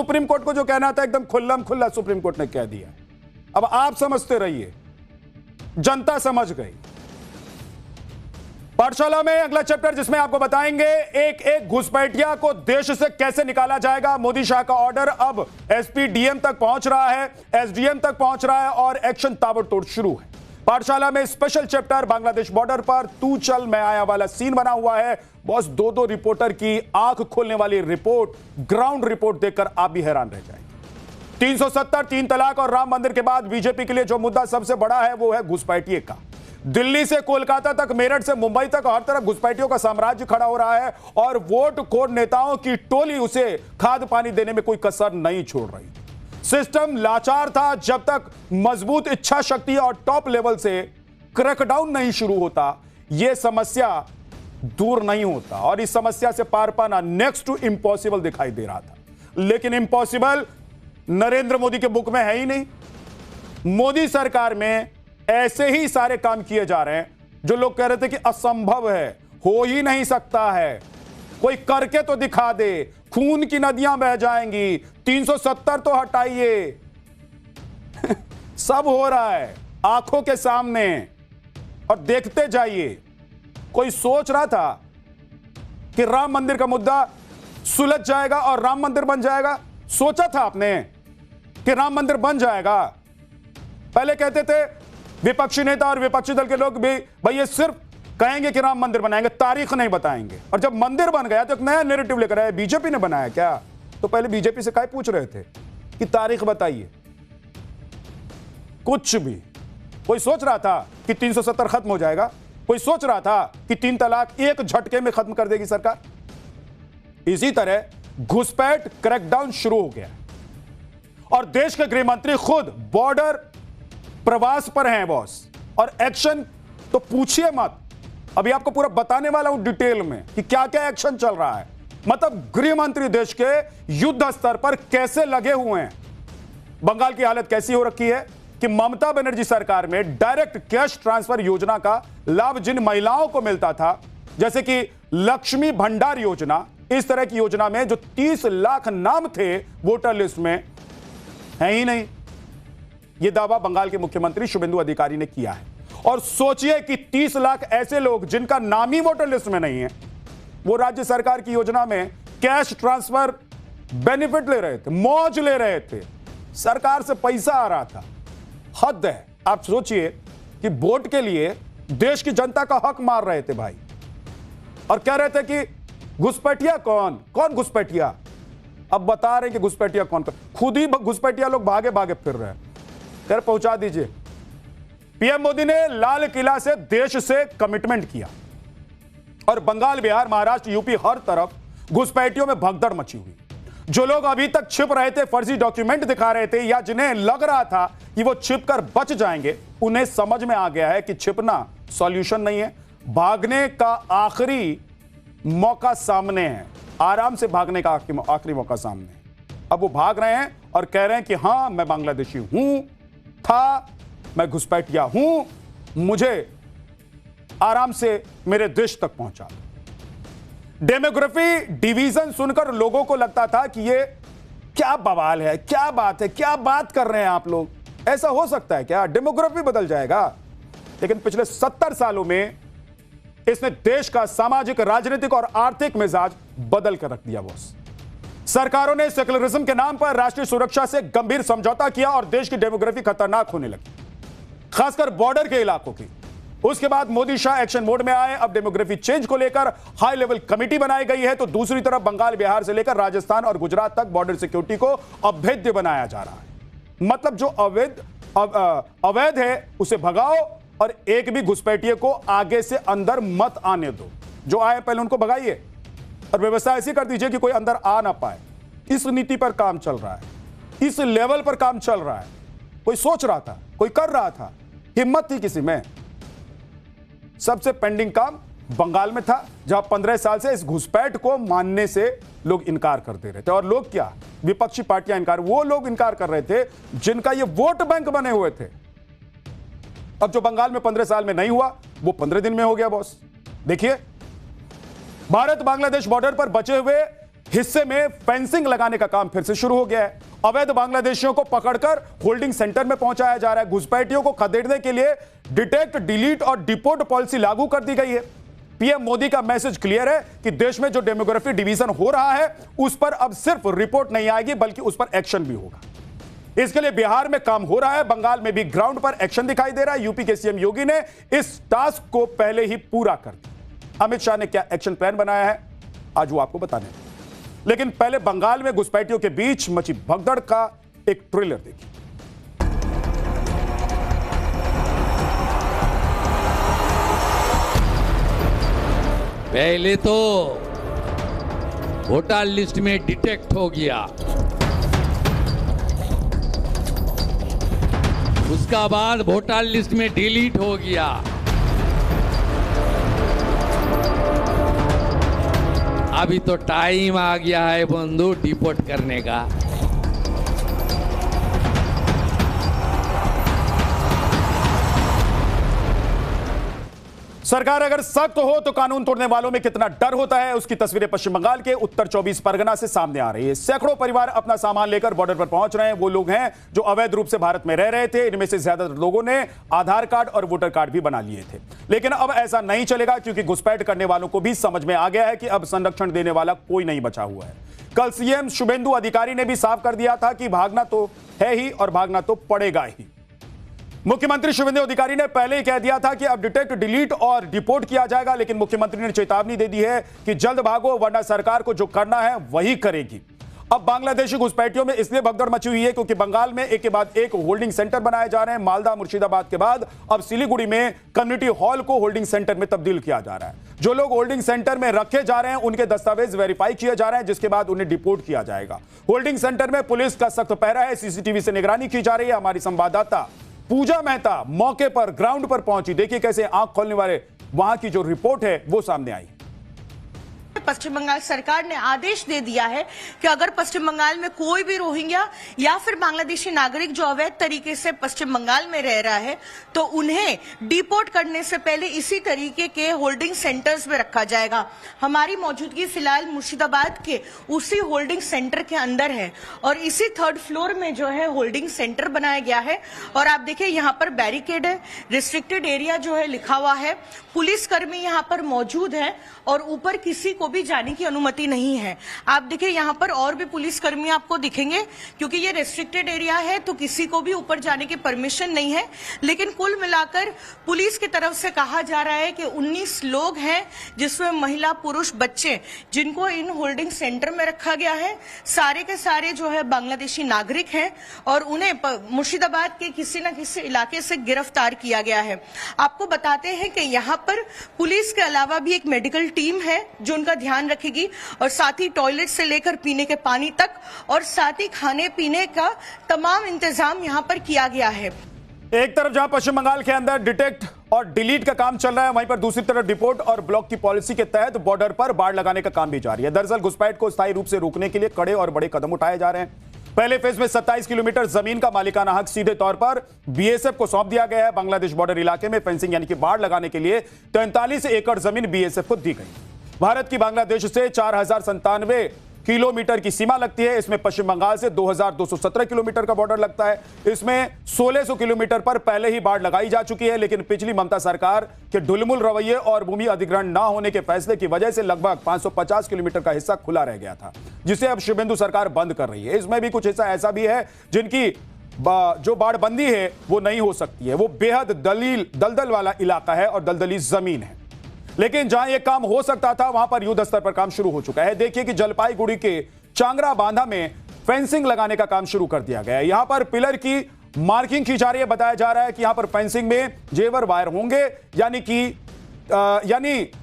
Supreme court को जो कहना था एकदम खुल्लम खुल्ला सुप्रीम कोर्ट ने कह दिया। अब आप समझते रहिए, जनता समझ गई। पाठशाला में अगला चैप्टर जिसमें आपको बताएंगे एक एक घुसपैठिया को देश से कैसे निकाला जाएगा। मोदी शाह का ऑर्डर अब एसपी डीएम तक पहुंच रहा है, एसडीएम तक पहुंच रहा है और एक्शन ताबड़तोड़ शुरू है। पाठशाला में स्पेशल चैप्टर बांग्लादेश बॉर्डर पर तू चल मैं आया वाला सीन बना हुआ है। बॉस दो रिपोर्टर की आंख खोलने वाली रिपोर्ट, ग्राउंड रिपोर्ट देखकर आप भी हैरान रह जाएंगे। 370, 3 तलाक और राम मंदिर के बाद बीजेपी के लिए जो मुद्दा सबसे बड़ा है वो है घुसपैठिए का। दिल्ली से कोलकाता तक, मेरठ से मुंबई तक हर तरफ घुसपैठियों का साम्राज्य खड़ा हो रहा है और वोट खोर नेताओं की टोली उसे खाद पानी देने में कोई कसर नहीं छोड़ रही। सिस्टम लाचार था जब तक मजबूत इच्छा शक्ति और टॉप लेवल से क्रैकडाउन नहीं शुरू होता, यह समस्या दूर नहीं होता और इस समस्या से पार पाना नेक्स्ट टू इम्पॉसिबल दिखाई दे रहा था। लेकिन इम्पॉसिबल नरेंद्र मोदी के बुक में है ही नहीं। मोदी सरकार में ऐसे ही सारे काम किए जा रहे हैं जो लोग कह रहे थे कि असंभव है, हो ही नहीं सकता है, कोई करके तो दिखा दे, खून की नदियां बह जाएंगी, 370 तो हटाइए। सब हो रहा है आंखों के सामने और देखते जाइए। कोई सोच रहा था कि राम मंदिर का मुद्दा सुलझ जाएगा और राम मंदिर बन जाएगा? सोचा था आपने कि राम मंदिर बन जाएगा? पहले कहते थे विपक्षी नेता और विपक्षी दल के लोग भी, भाई ये सिर्फ कहेंगे कि राम मंदिर बनाएंगे, तारीख नहीं बताएंगे। और जब मंदिर बन गया तो एक नया नैरेटिव लेकर आए, बीजेपी ने बनाया क्या? तो पहले बीजेपी से क्या पूछ रहे थे कि तारीख बताइए? कुछ भी। कोई सोच रहा था कि 370 खत्म हो जाएगा? कोई सोच रहा था कि 3 तलाक एक झटके में खत्म कर देगी सरकार? इसी तरह घुसपैठ क्रैकडाउन शुरू हो गया और देश के गृह मंत्री खुद बॉर्डर प्रवास पर हैं बॉस, और एक्शन तो पूछिए मत। अभी आपको पूरा बताने वाला हूं डिटेल में कि क्या क्या एक्शन चल रहा है। मतलब गृह मंत्री देश के युद्ध स्तर पर कैसे लगे हुए हैं। बंगाल की हालत कैसी हो रखी है कि ममता बनर्जी सरकार में डायरेक्ट कैश ट्रांसफर योजना का लाभ जिन महिलाओं को मिलता था, जैसे कि लक्ष्मी भंडार योजना, इस तरह की योजना में जो 30 लाख नाम थे वोटर लिस्ट में, है ही नहीं। यह दावा बंगाल के मुख्यमंत्री शुभेंदु अधिकारी ने किया है। और सोचिए कि 30 लाख ऐसे लोग जिनका नाम ही वोटर लिस्ट में नहीं है, वो राज्य सरकार की योजना में कैश ट्रांसफर बेनिफिट ले रहे थे, मौज ले रहे थे, सरकार से पैसा आ रहा था। हद है। आप सोचिए कि वोट के लिए देश की जनता का हक मार रहे थे भाई, और कह रहे थे कि घुसपैठिया कौन घुसपैठिया? अब बता रहे हैं कि घुसपैठिया कौन, खुद ही घुसपैठिया लोग भागे भागे फिर रहे हैं। खैर पहुंचा दीजिए। पीएम मोदी ने लाल किला से देश से कमिटमेंट किया और बंगाल, बिहार, महाराष्ट्र, यूपी हर तरफ घुसपैठियों में भगदड़ मची हुई। जो लोग अभी तक छिप रहे थे, फर्जी डॉक्यूमेंट दिखा रहे थे, या जिन्हें लग रहा था कि वो छिपकर बच जाएंगे, उन्हें समझ में आ गया है कि छिपना सॉल्यूशन नहीं है। भागने का आखिरी मौका सामने है, आराम से भागने का आखिरी मौका सामने है। अब वो भाग रहे हैं और कह रहे हैं कि हां मैं बांग्लादेशी हूं, था, मैं घुसपैठिया हूं, मुझे आराम से मेरे देश तक पहुंचा। डेमोग्राफी डिवीजन सुनकर लोगों को लगता था कि ये क्या बवाल है, क्या बात है, क्या बात कर रहे हैं आप लोग, ऐसा हो सकता है क्या? डेमोग्राफी बदल जाएगा? लेकिन पिछले 70 सालों में इसने देश का सामाजिक, राजनीतिक और आर्थिक मिजाज बदल कर रख दिया बॉस। सरकारों ने सेकुलरिज्म के नाम पर राष्ट्रीय सुरक्षा से गंभीर समझौता किया और देश की डेमोग्राफी खतरनाक होने लगी, खासकर बॉर्डर के इलाकों की। उसके बाद मोदी शाह एक्शन मोड में आए। अब डेमोग्राफी चेंज को लेकर हाई लेवल कमेटी बनाई गई है, तो दूसरी तरफ बंगाल, बिहार से लेकर राजस्थान और गुजरात तक बॉर्डर सिक्योरिटी को अभेद्य बनाया जा रहा है। मतलब जो अवैध है उसे भगाओ और एक भी घुसपैठिए को आगे से अंदर मत आने दो। जो आए पहले उनको भगाइए और व्यवस्था ऐसी कर दीजिए कि कोई अंदर आ ना पाए। इस नीति पर काम चल रहा है, इस लेवल पर काम चल रहा है। कोई सोच रहा था, कोई कर रहा था, हिम्मत थी किसी में? सबसे पेंडिंग काम बंगाल में था, जहां 15 साल से इस घुसपैठ को मानने से लोग इनकार करते रहे थे। और लोग क्या, विपक्षी पार्टियां इनकार, वो लोग इनकार कर रहे थे जिनका ये वोट बैंक बने हुए थे। अब जो बंगाल में 15 साल में नहीं हुआ, वो 15 दिन में हो गया बॉस। देखिए, भारत बांग्लादेश बॉर्डर पर बचे हुए हिस्से में फेंसिंग लगाने का काम फिर से शुरू हो गया है। अवैध बांग्लादेशियों को पकड़कर होल्डिंग सेंटर में पहुंचाया जा रहा है। घुसपैठियों को खदेड़ने के लिए डिटेक्ट, डिलीट और डिपोर्ट पॉलिसी लागू कर दी गई है। पीएम मोदी का मैसेज क्लियर है कि देश में जो डेमोग्राफी डिवीजन हो रहा है उस पर अब सिर्फ रिपोर्ट नहीं आएगी बल्कि उस पर एक्शन भी होगा। इसके लिए बिहार में काम हो रहा है, बंगाल में भी ग्राउंड पर एक्शन दिखाई दे रहा है। यूपी के सीएम योगी ने इस टास्क को पहले ही पूरा कर दिया। अमित शाह ने क्या एक्शन प्लान बनाया है आज वो आपको बताने हैं। लेकिन पहले बंगाल में घुसपैठियों के बीच मची भगदड़ का एक ट्रेलर देखिए। पहले तो वोटर लिस्ट में डिटेक्ट हो गया, उसका बाद वोटर लिस्ट में डिलीट हो गया, अभी तो टाइम आ गया है बंधु डिपोर्ट करने का। सरकार अगर सख्त हो तो कानून तोड़ने वालों में कितना डर होता है, उसकी तस्वीरें पश्चिम बंगाल के उत्तर 24 परगना से सामने आ रही है। सैकड़ों परिवार अपना सामान लेकर बॉर्डर पर पहुंच रहे हैं। वो लोग हैं जो अवैध रूप से भारत में रह रहे थे। इनमें से ज्यादातर लोगों ने आधार कार्ड और वोटर कार्ड भी बना लिए थे। लेकिन अब ऐसा नहीं चलेगा, क्योंकि घुसपैठ करने वालों को भी समझ में आ गया है कि अब संरक्षण देने वाला कोई नहीं बचा हुआ है। कल सीएम शुभेंदु अधिकारी ने भी साफ कर दिया था कि भागना तो है ही और भागना तो पड़ेगा ही। मुख्यमंत्री शुभेंदु अधिकारी ने पहले ही कह दिया था कि अब डिटेक्ट, डिलीट और डिपोर्ट किया जाएगा, लेकिन मुख्यमंत्री ने चेतावनी दे दी है कि जल्द भागो वरना सरकार को जो करना है वही करेगी। अब बांग्लादेशी घुसपैठियों में इसलिए भगदड़ मची हुई है क्योंकि बंगाल में एक के बाद एक होल्डिंग सेंटर बनाए जा रहे हैं। मालदा, मुर्शिदाबाद के बाद अब सिलीगुड़ी में कम्युनिटी हॉल को होल्डिंग सेंटर में तब्दील किया जा रहा है। जो लोग होल्डिंग सेंटर में रखे जा रहे हैं उनके दस्तावेज वेरीफाई किए जा रहे हैं, जिसके बाद उन्हें डिपोर्ट किया जाएगा। होल्डिंग सेंटर में पुलिस का सख्त पहरा है, सीसीटीवी से निगरानी की जा रही है। हमारी संवाददाता पूजा मेहता मौके पर ग्राउंड पर पहुंची। देखिए कैसे आंख खोलने वाले वहां की जो रिपोर्ट है वो सामने आई। पश्चिम बंगाल सरकार ने आदेश दे दिया है कि अगर पश्चिम बंगाल में कोई भी रोहिंग्या या फिर बांग्लादेशी नागरिक जो अवैध तरीके से पश्चिम बंगाल में रह रहा है तो उन्हें डिपोर्ट करने से पहले इसी तरीके के होल्डिंग सेंटर्स में रखा जाएगा। हमारी मौजूदगी फिलहाल मुर्शिदाबाद के उसी होल्डिंग सेंटर के अंदर है और इसी 3rd फ्लोर में जो है होल्डिंग सेंटर बनाया गया है। और आप देखिए यहाँ पर बैरिकेड है, रिस्ट्रिक्टेड एरिया जो है लिखा हुआ है, पुलिसकर्मी यहाँ पर मौजूद है और ऊपर किसी को भी जाने की अनुमति नहीं है। आप देखिए यहाँ पर और भी पुलिसकर्मी आपको दिखेंगे, क्योंकि ये रेस्ट्रिक्टेड एरिया है तो किसी को भी ऊपर जाने की परमिशन नहीं है। लेकिन कुल मिलाकर पुलिस की तरफ से कहा जा रहा है कि 19 लोग हैं, जिसमें महिला, पुरुष, बच्चे, जिनको इन होल्डिंग सेंटर में रखा गया है। सारे के सारे जो है बांग्लादेशी नागरिक हैं और उन्हें मुर्शिदाबाद के किसी न किसी इलाके से गिरफ्तार किया गया है। आपको बताते हैं कि यहाँ पर पुलिस के अलावा भी एक मेडिकल टीम है जो उनका ध्यान रखेगी और साथ ही टॉयलेट से लेकर पीने के पानी तक और साथ ही खाने पीने का तमाम इंतजाम यहाँ पर किया गया है। एक तरफ जहां पश्चिम बंगाल के अंदर डिटेक्ट और डिलीट का काम चल रहा है, वहीं पर दूसरी तरफ डिपोर्ट और ब्लॉक की पॉलिसी के तहत बॉर्डर पर बाड़ लगाने का काम भी जारी है। दरअसल घुसपैठ को स्थायी रूप से रोकने के लिए कड़े और बड़े कदम उठाए जा रहे हैं। पहले फेज में 27 किलोमीटर जमीन का मालिकाना हक सीधे तौर पर बीएसएफ को सौंप दिया गया है। बांग्लादेश बॉर्डर इलाके में फेंसिंग यानी कि बाड़ लगाने के लिए 43 एकड़ जमीन बीएसएफ को दी गई। भारत की बांग्लादेश से 4097 किलोमीटर की सीमा लगती है। इसमें पश्चिम बंगाल से 2217 किलोमीटर का बॉर्डर लगता है। इसमें 1600 किलोमीटर पर पहले ही बाड़ लगाई जा चुकी है, लेकिन पिछली ममता सरकार के ढुलमुल रवैये और भूमि अधिग्रहण न होने के फैसले की वजह से लगभग 550 किलोमीटर का हिस्सा खुला रह गया था, जिसे अब शुभेंदु सरकार बंद कर रही है। इसमें भी कुछ हिस्सा ऐसा भी है जिनकी जो बाड़बंदी है वो नहीं हो सकती है। वो बेहद दलदल वाला इलाका है और दलदली जमीन है। लेकिन जहां यह काम हो सकता था वहां पर युद्ध स्तर पर काम शुरू हो चुका है। देखिए कि जलपाईगुड़ी के चांगरा बांधा में फेंसिंग लगाने का काम शुरू कर दिया गया है। यहां पर पिलर की मार्किंग की जा रही है। बताया जा रहा है कि यहां पर फेंसिंग में जेवर वायर होंगे, यानी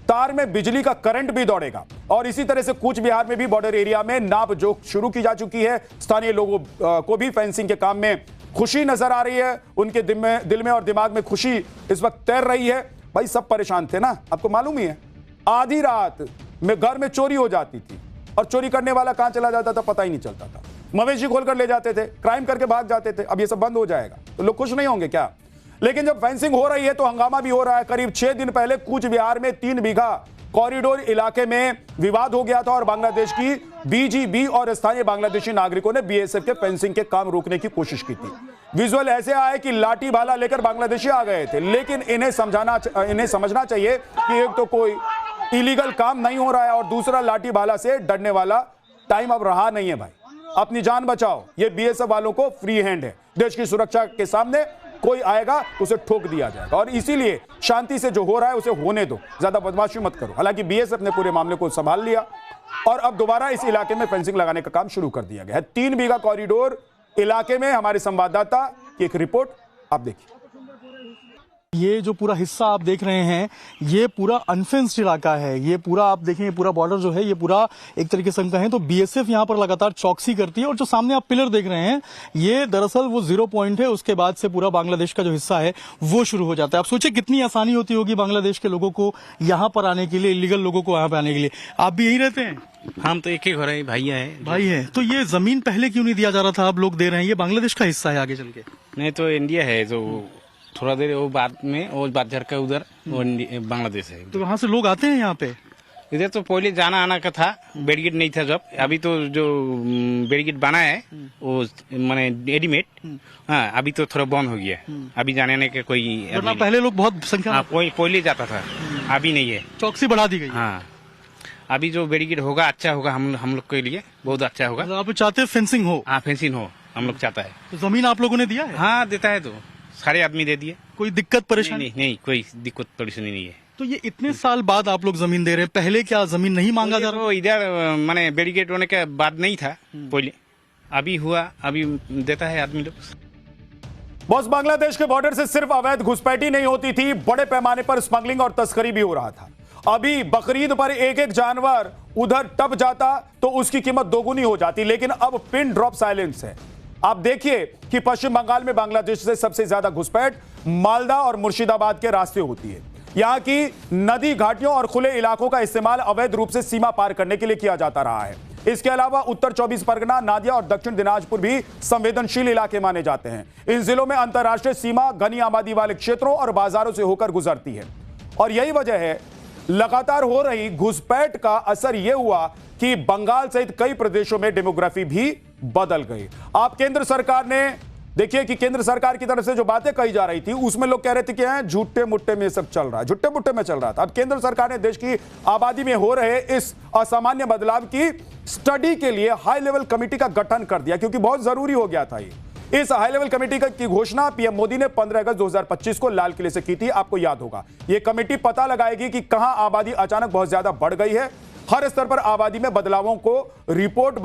तार में बिजली का करंट भी दौड़ेगा। और इसी तरह से कूच बिहार में भी बॉर्डर एरिया में नाप जोख शुरू की जा चुकी है। स्थानीय लोगों को भी फेंसिंग के काम में खुशी नजर आ रही है। उनके दिल में और दिमाग में खुशी इस वक्त तैर रही है। भाई सब परेशान थे ना, आपको मालूम ही है। आधी रात में घर में चोरी हो जाती थी और चोरी करने वाला कहां चला जाता था पता ही नहीं चलता था। मवेशी खोलकर ले जाते थे, क्राइम करके भाग जाते थे। अब ये सब बंद हो जाएगा तो लोग खुश नहीं होंगे क्या? लेकिन जब फेंसिंग हो रही है तो हंगामा भी हो रहा है। करीब 6 दिन पहले कूच बिहार में 3 बीघा कॉरिडोर इलाके में विवाद हो गया था और बांग्लादेश की बीजीबी और स्थानीय बांग्लादेशी नागरिकों ने बीएसएफ के फेंसिंग के काम रोकने की कोशिश की थी। विजुअल ऐसे आए कि लाठी भाला लेकर बांग्लादेशी आ गए थे, लेकिन इन्हें समझना चाहिए कि एक तो कोई इलीगल काम नहीं हो रहा है और दूसरा लाठी भाला से डरने वाला टाइम अब रहा नहीं है भाई। अपनी जान बचाओ, ये बीएसएफ वालों को फ्री हैंड है। देश की सुरक्षा के सामने कोई आएगा तो उसे ठोक दिया जाएगा और इसीलिए शांति से जो हो रहा है उसे होने दो, ज्यादा बदमाशी मत करो। हालांकि बीएसएफ ने पूरे मामले को संभाल लिया और अब दोबारा इस इलाके में फेंसिंग लगाने का काम शुरू कर दिया गया है। 3 बीघा कॉरिडोर इलाके में हमारे संवाददाता की एक रिपोर्ट आप देखिए। ये जो पूरा हिस्सा आप देख रहे हैं ये पूरा अनफेंस्ड इलाका है। ये पूरा आप देखें, ये पूरा बॉर्डर जो है ये पूरा एक तरीके से हम कहें तो बीएसएफ यहाँ पर लगातार चौकसी करती है। और जो सामने आप पिलर देख रहे हैं ये दरअसल वो 0 पॉइंट है, उसके बाद से पूरा बांग्लादेश का जो हिस्सा है वो शुरू हो जाता है। आप सोचिए कितनी आसानी होती होगी बांग्लादेश के लोगों को यहाँ पर आने के लिए, इलीगल लोगों को यहाँ पे आने के लिए। आप भी यहीं रहते हैं? हम तो एक ही घर है, भैया है। भाई है, तो ये जमीन पहले क्यों नहीं दिया जा रहा था, आप लोग दे रहे हैं? ये बांग्लादेश का हिस्सा है आगे चल के? नहीं तो इंडिया है, जो थोड़ा देर वो बाद में वो बाजार का उधर वो बांग्लादेश है। तो वहाँ से लोग आते हैं यहाँ पे? इधर तो पहले जाना आना का था, बैरिकेड नहीं था जब। अभी तो जो बैरिकेड बना है वो माने रेडीमेड, हाँ अभी तो थोड़ा बंद हो गया। अभी जाने आने का कोई पहले लोग बहुत संख्या, हाँ कोई पहले जाता था, अभी नहीं है। चौकसी बढ़ा दी गई। हाँ अभी जो बैरिकेड होगा अच्छा होगा, हम लोग के लिए बहुत अच्छा होगा। आप चाहते हैं फेंसिंग हो? हाँ फेंसिंग हो, हम लोग चाहता है। तो जमीन आप लोगों ने दिया है? हाँ देता है, तो सारे आदमी दे दिए। कोई दिक्कत परेशानी? नहीं, कोई दिक्कत परेशानी नहीं है। तो ये इतने साल बाद आप लोग जमीन दे रहे हैं, पहले क्या जमीन नहीं मांगा जा रहा? तो इधर माने बैरिकेड होने के बाद नहीं था पहले, अभी हुआ, अभी देता है आदमी लोग। बॉस, बांग्लादेश के बॉर्डर से सिर्फ अवैध घुसपैठी नहीं होती थी, बड़े पैमाने पर स्मगलिंग और तस्करी भी हो रहा था। अभी बकरीद पर एक एक जानवर उधर टप जाता तो उसकी कीमत दोगुनी हो जाती, लेकिन अब पिन ड्रॉप साइलेंस है। आप देखिए कि पश्चिम बंगाल में बांग्लादेश से सबसे ज्यादा घुसपैठ मालदा और मुर्शिदाबाद के रास्ते होती है। यहां की नदी घाटियों और खुले इलाकों का इस्तेमाल अवैध रूप से सीमा पार करने के लिए किया जाता रहा है। इसके अलावा उत्तर 24 परगना, नादिया और दक्षिण दिनाजपुर भी संवेदनशील इलाके माने जाते हैं। इन जिलों में अंतर्राष्ट्रीय सीमा घनी आबादी वाले क्षेत्रों और बाजारों से होकर गुजरती है और यही वजह है लगातार हो रही घुसपैठ का असर यह हुआ कि बंगाल सहित कई प्रदेशों में डेमोग्राफी भी बदल गई। आप केंद्र सरकार ने देखिए कि केंद्र सरकार की तरफ से जो बातें कही जा रही थी उसमें लोग कह रहे थे कि झूठे मुट्ठे में सब चल रहा है, झूठे मुट्ठे में चल रहा था। अब केंद्र सरकार ने देश की आबादी में हो रहे इस असामान्य बदलाव की स्टडी के लिए हाई लेवल कमेटी का गठन कर दिया, क्योंकि बहुत जरूरी हो गया था ये। इस हाई लेवल कमेटी की घोषणा पीएम मोदी ने 15 अगस्त 2025 को लाल किले से की थी, आपको याद होगा। यह कमेटी पता लगाएगी कि कहां आबादी अचानक बहुत ज्यादा बढ़ गई है। हर स्तर पर आबादी में बदलावों को रिपोर्ट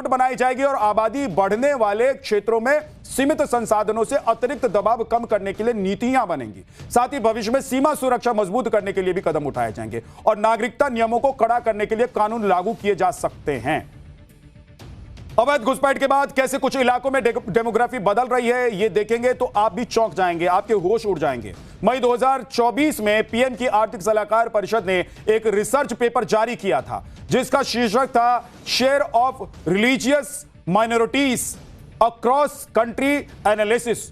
बनाई जाएगी और आबादी बढ़ने वाले क्षेत्रों में सीमित संसाधनों से अतिरिक्त दबाव कम करने के लिए नीतियां बनेंगी। साथ ही भविष्य में सीमा सुरक्षा मजबूत करने के लिए भी कदम उठाए जाएंगे और नागरिकता नियमों को कड़ा करने के लिए कानून लागू किए जा सकते हैं। अवैध घुसपैठ के बाद कैसे कुछ इलाकों में डेमोग्राफी बदल रही है ये देखेंगे तो आप भी चौंक जाएंगे, आपके होश उड़ जाएंगे। मई 2024 में पीएम की आर्थिक सलाहकार परिषद ने एक रिसर्च पेपर जारी किया था जिसका शीर्षक था share of religious minorities across country analysis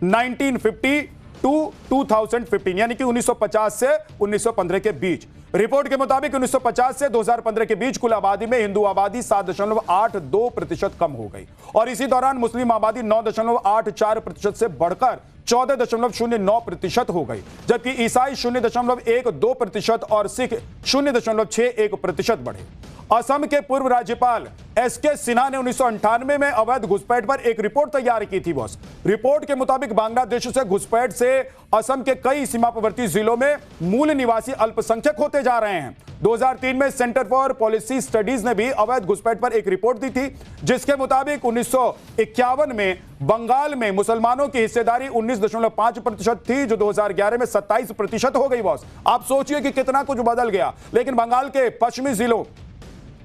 1950 to 2015, यानी कि 1950 से 1915 के बीच। रिपोर्ट के मुताबिक 1950 से 2015 के बीच कुल आबादी में हिंदू आबादी 7.82% कम हो गई और इसी दौरान मुस्लिम आबादी 9.84% से बढ़कर 14.09% हो गई, जबकि ईसाई 0.12% और सिख 0.61% बढ़े। असम के पूर्व राज्यपाल एसके सिन्हा ने 1998 में अवैध घुसपैठ पर एक रिपोर्ट तैयार की थी। बॉस, रिपोर्ट के मुताबिक बांग्लादेश से घुसपैठ से असम के कई सीमावर्ती जिलों में मूल निवासी अल्पसंख्यक होते जा रहे हैं। 2003 में सेंटर फॉर पॉलिसी स्टडीज ने भी अवैध घुसपैठ पर एक रिपोर्ट दी थी जिसके मुताबिक 1951 में बंगाल में मुसलमानों की हिस्सेदारी 19.5% थी, जो 2011 में 27% हो गई। बॉस, आप सोचिए कि कितना कुछ बदल गया। लेकिन बंगाल के पश्चिमी जिलों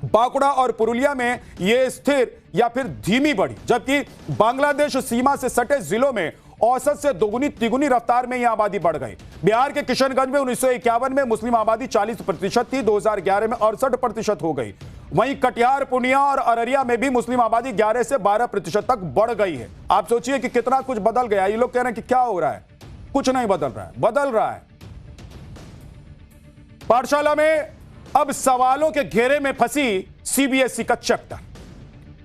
बांकुड़ा और पुरुलिया में यह स्थिर या फिर धीमी बढ़ी, जबकि बांग्लादेश सीमा से सटे जिलों में औसत से दोगुनी तिगुनी रफ्तार में यह आबादी बढ़ गई। बिहार के किशनगंज में 1951 में मुस्लिम आबादी 40% थी, 2011 में 68% हो गई। वहीं कटिहार, पूर्णिया और अररिया में भी मुस्लिम आबादी 11 से 12% तक बढ़ गई है। आप सोचिए कि कितना कुछ बदल गया। ये लोग कह रहे हैं कि क्या हो रहा है, कुछ नहीं बदल रहा है, बदल रहा है। पाठशाला में अब सवालों के घेरे में फंसी सीबीएसई का चैप्टर।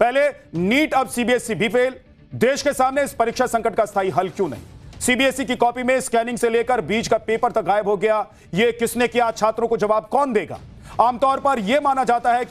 पहले नीट, अब सीबीएसई भी फेल। देश के सामने इस परीक्षा संकट का स्थायी हल क्यों नहीं? सीबीएसई की कॉपी में स्कैनिंग से लेकर बीच का पेपर तक गायब हो गया। यह किसने किया? छात्रों को जवाब कौन देगा? आमतौर पर यह माना जाता है कि